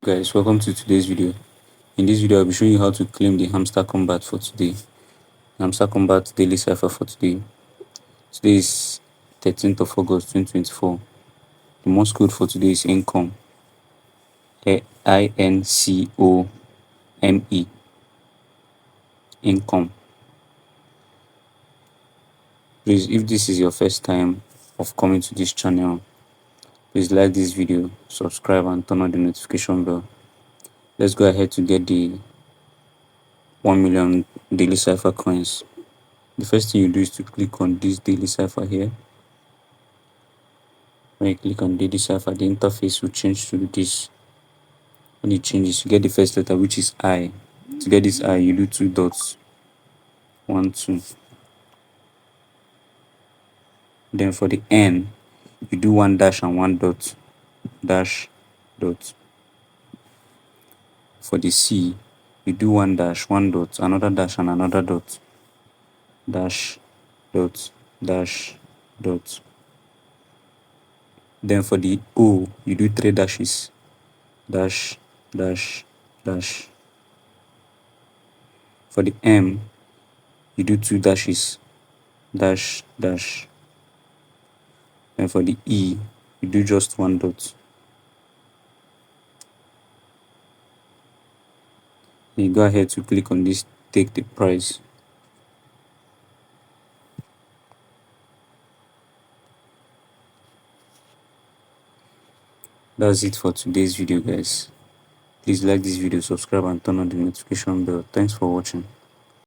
Guys, welcome to today's video. In this video, I'll be showing you how to claim the Hamster Kombat for today. Hamster Kombat daily cipher for today. Today is 13th of August 2024. The Morse code for today is income. INCOME. Income. Please, if this is your first time of coming to this channel, please like this video, subscribe, and turn on the notification bell. Let's go ahead to get the 1 million daily cipher coins. The first thing you do is to click on this daily cipher here. When you click on daily cipher, the interface will change to this. When it changes, you get the first letter, which is I. To get this I, you do 2 dots. 1, 2. Then for the N, you do 1 dash and 1 dot. Dash, dot. For the C, you do 1 dash, 1 dot, another dash and another dot. Dash, dot, dash, dot. Then for the O, you do 3 dashes. Dash, dash, dash. For the M, you do 2 dashes. Dash, dash. And for the E, you do just 1 dot. You go ahead to click on this, take the price. That's it for today's video, guys. Please like this video, subscribe, and turn on the notification bell. Thanks for watching.